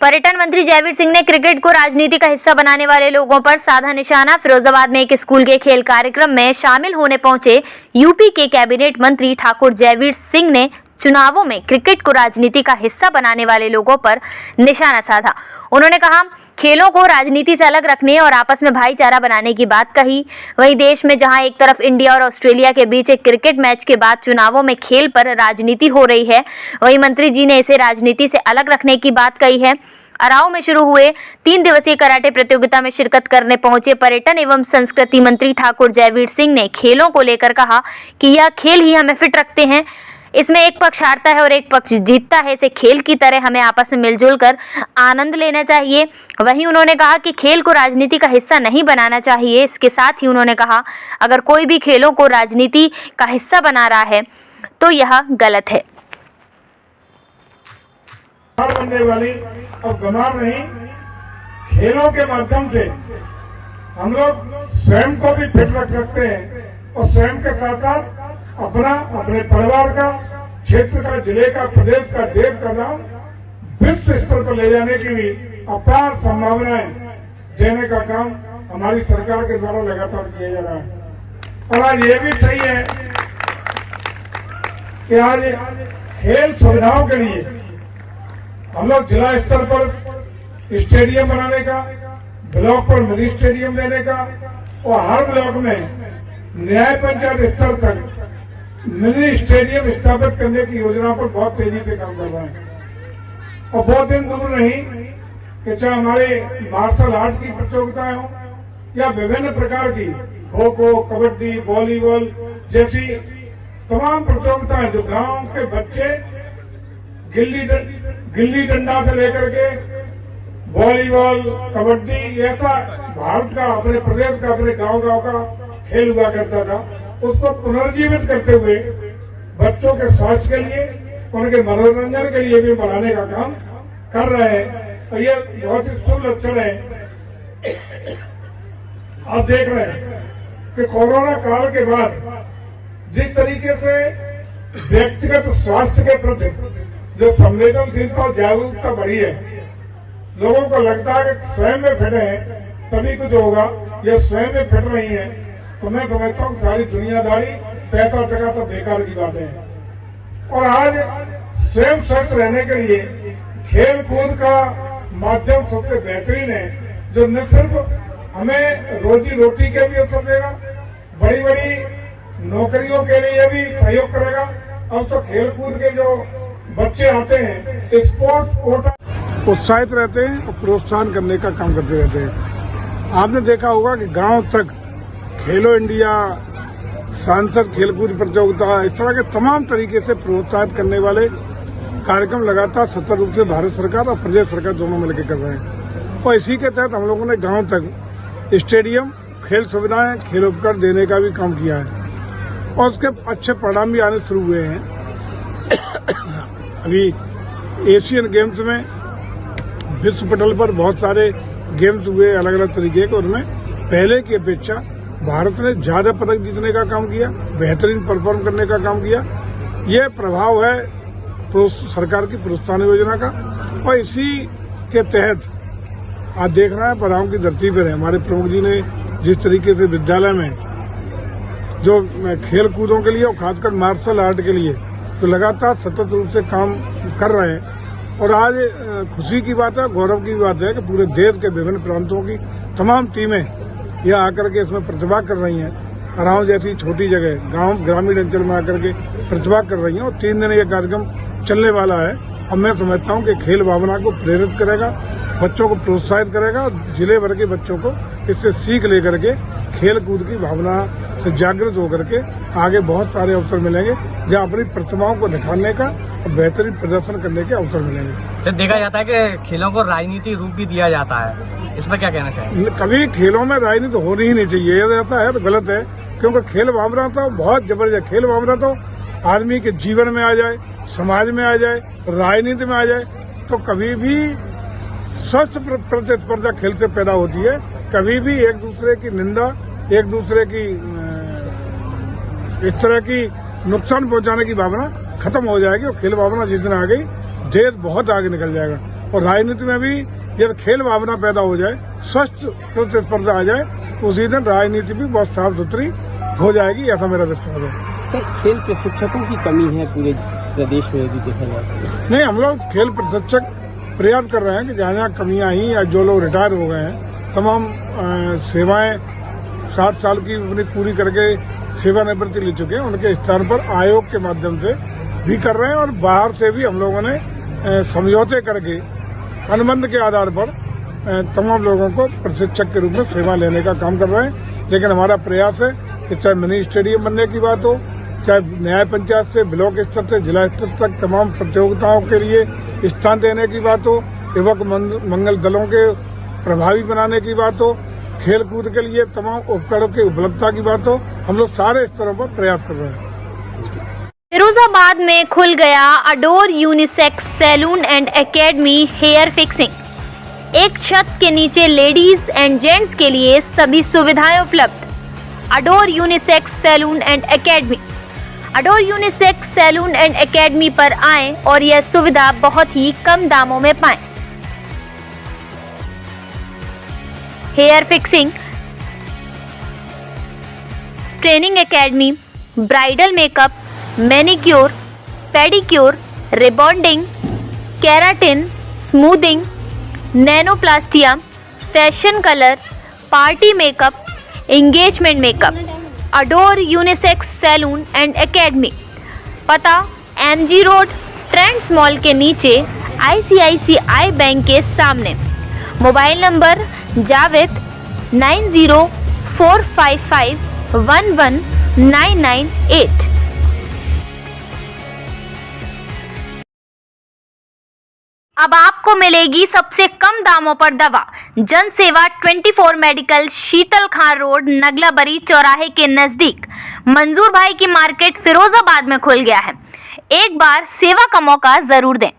पर्यटन मंत्री जयवीर सिंह ने क्रिकेट को राजनीति का हिस्सा बनाने वाले लोगों पर साधा निशाना। फिरोजाबाद में एक स्कूल के खेल कार्यक्रम में शामिल होने पहुंचे यूपी के कैबिनेट मंत्री ठाकुर जयवीर सिंह ने चुनावों में क्रिकेट को राजनीति का हिस्सा बनाने वाले लोगों पर निशाना साधा। उन्होंने कहा, खेलों को राजनीति से अलग रखने और आपस में भाईचारा बनाने की बात कही। वहीं देश में जहां एक तरफ इंडिया और ऑस्ट्रेलिया के बीच एक क्रिकेट मैच के बाद चुनावों में खेल पर राजनीति हो रही है, वहीं मंत्री जी ने इसे राजनीति से अलग रखने की बात कही है। अराऊ में शुरू हुए 3 दिवसीय कराटे प्रतियोगिता में शिरकत करने पहुंचे पर्यटन एवं संस्कृति मंत्री ठाकुर जयवीर सिंह ने खेलों को लेकर कहा कि यह खेल ही हमें फिट रखते हैं। इसमें एक पक्ष हारता है और एक पक्ष जीतता है। इसे खेल की तरह हमें आपस में मिलजुल कर आनंद लेना चाहिए। वहीं उन्होंने कहा कि खेल को राजनीति का हिस्सा नहीं बनाना चाहिए। इसके साथ ही उन्होंने कहा, अगर कोई भी खेलों को राजनीति का हिस्सा बना रहा है तो यह गलत है। बनने वाली और गंवार नहीं, खेलों के माध्यम से हम लोग स्वयं को भी फिट रख सकते हैं और स्वयं के साथ साथ अपने परिवार का, क्षेत्र का, जिले का, प्रदेश का, देश का नाम विश्व स्तर पर ले जाने की भी अपार संभावनाएं देने का काम हमारी सरकार के द्वारा लगातार किया जा रहा है। और आज ये भी सही है कि आज खेल सुविधाओं के लिए हम लोग जिला स्तर पर स्टेडियम बनाने का, ब्लॉक पर मिनी स्टेडियम देने का और हर ब्लॉक में न्याय पंचायत स्तर तक मिनी स्टेडियम स्थापित करने की योजना पर बहुत तेजी से काम कर रहा है। और बहुत दिन दूर नहीं कि चाहे हमारे मार्शल आर्ट की प्रतियोगिताएं हो या विभिन्न प्रकार की खो खो, कबड्डी, वॉलीबॉल जैसी तमाम प्रतियोगिताएं जो गांव के बच्चे गिल्ली डंडा से लेकर के वॉलीबॉल, कबड्डी, ऐसा भारत का, अपने प्रदेश का, अपने गांव का खेल हुआ करता था, उसको पुनर्जीवित करते हुए बच्चों के स्वास्थ्य के लिए, उनके मनोरंजन के लिए भी बढ़ाने का काम कर रहे हैं। और ये बहुत ही शुभ लक्षण है। आप देख रहे हैं कि कोरोना काल के बाद जिस तरीके से व्यक्तिगत स्वास्थ्य के प्रति जो संवेदनशीलता और जागरूकता बढ़ी है, लोगों को लगता है कि स्वयं में फिट है तभी कुछ होगा, ये स्वयं में फिट नहीं है तो मैं समझता हूँ सारी दुनियादारी, पैसा टका तो बेकार की बातें हैं। और आज स्वयं स्वस्थ रहने के लिए खेल कूद का माध्यम सबसे बेहतरीन है, जो न सिर्फ हमें रोजी रोटी के भी अवसर देगा, बड़ी बड़ी नौकरियों के लिए भी सहयोग करेगा। अब तो खेल कूद के जो बच्चे आते हैं स्पोर्ट्स कोटा उत्साहित रहते हैं और प्रोत्साहन करने का काम करते रहते हैं। आपने देखा होगा कि गांव तक खेलो इंडिया, सांसद खेलकूद प्रतियोगिता, इस तरह के तमाम तरीके से प्रोत्साहित करने वाले कार्यक्रम लगातार सत्ता रूप से भारत सरकार और प्रदेश सरकार दोनों मिलकर कर रहे हैं। और इसी के तहत हम लोगों ने गांव तक स्टेडियम, खेल सुविधाएं, खेल उपकरण देने का भी काम किया है और उसके अच्छे परिणाम भी आने शुरू हुए हैं। अभी एशियन गेम्स में विश्व पटल पर बहुत सारे गेम्स हुए अलग अलग तरीके के, उनमें पहले की अपेक्षा भारत ने ज्यादा पदक जीतने का काम किया, बेहतरीन परफॉर्म करने का काम किया। ये प्रभाव है सरकार की प्रोत्साहन योजना का। और इसी के तहत आज देख रहे हैं पराओं की धरती पर है, हमारे प्रमुख जी ने जिस तरीके से विद्यालय में जो खेल कूदों के लिए और खासकर मार्शल आर्ट के लिए तो लगातार सतत रूप से काम कर रहे हैं। और आज खुशी की बात है, गौरव की बात है कि पूरे देश के विभिन्न प्रांतों की तमाम टीमें यहाँ आकर के इसमें प्रतिभा कर रही हैं। अराऊ जैसी छोटी जगह, गांव, ग्रामीण अंचल में आकर के प्रतिभा कर रही हैं और 3 दिन ये कार्यक्रम चलने वाला है। और मैं समझता हूँ कि खेल भावना को प्रेरित करेगा, बच्चों को प्रोत्साहित करेगा और जिले भर के बच्चों को इससे सीख लेकर के खेल कूद की भावना से जागृत होकर के आगे बहुत सारे अवसर मिलेंगे जहाँ अपनी प्रतिभाओं को दिखाने का और बेहतरीन प्रदर्शन करने के अवसर मिलेंगे। तो देखा जाता है कि खेलों को राजनीति रूप भी दिया जाता है, इसमें क्या कहना चाहिए? कभी खेलों में राजनीति होनी ही नहीं चाहिए, यदि ऐसा है तो गलत है, क्योंकि खेल भावना तो बहुत जबरदस्त, खेल भावना तो आदमी के जीवन में आ जाए, समाज में आ जाए, राजनीति में आ जाए तो कभी भी स्वस्थ प्रतिस्पर्धा खेल से पैदा होती है। कभी भी एक दूसरे की निंदा, एक दूसरे की इस तरह की नुकसान पहुंचाने की भावना खत्म हो जाएगी और खेल भावना जिस दिन आ गई देश बहुत आगे निकल जाएगा। और राजनीति में भी यदि खेल भावना पैदा हो जाए, स्वस्थ प्रतिस्पर्धा आ जाए, तो उसी दिन राजनीति भी बहुत साफ सुथरी हो जाएगी, ऐसा मेरा विश्वास है। सर, खेल प्रशिक्षकों की कमी है पूरे प्रदेश में यदि देखा जाए तो? नहीं, हम लोग खेल प्रशिक्षक प्रयास कर रहे हैं कि जहाँ जहाँ कमियाँ आई या जो लोग रिटायर हो गए हैं, तमाम सेवाएं 60 साल की अपनी पूरी करके सेवानिवृत्ति ले चुके हैं, उनके स्थान पर आयोग के माध्यम से भी कर रहे हैं और बाहर से भी हम लोगों ने समझौते करके अनुबंध के आधार पर तमाम लोगों को प्रशिक्षक के रूप में सेवा लेने का काम कर रहे हैं। लेकिन हमारा प्रयास है कि चाहे मिनी स्टेडियम बनने की बात हो, चाहे न्याय पंचायत से ब्लॉक स्तर से जिला स्तर तक तमाम प्रतियोगिताओं के लिए स्थान देने की बात हो, युवक मंगल दलों के प्रभावी बनाने की बात हो, खेल कूद के लिए तमाम उपकरणों की उपलब्धता की बात हो, हम लोग सारे स्तरों पर प्रयास कर रहे हैं। फिरोजाबाद में खुल गया Adore unisex salon and academy hair fixing. एक छत के नीचे लेडीज एंड जेंट्स के लिए सभी सुविधाएं उपलब्ध। Adore unisex salon and academy. Adore unisex salon and academy पर आएं और यह सुविधा बहुत ही कम दामों में पाएं। Hair fixing, training academy, bridal makeup, manicure, pedicure, rebonding, keratin, smoothing, nanoplastia, fashion colour, party makeup, engagement makeup. Adore unisex salon and academy, पता MG रोड, ट्रेंड्स मॉल के नीचे, ICICI बैंक के सामने। Mobile number Javed 9045511998। अब आपको मिलेगी सबसे कम दामों पर दवा। जन सेवा 24 मेडिकल, शीतल खान रोड, नगलाबरी चौराहे के नजदीक। मंजूर भाई की मार्केट फिरोजाबाद में खुल गया है। एक बार सेवा का मौका जरूर दें।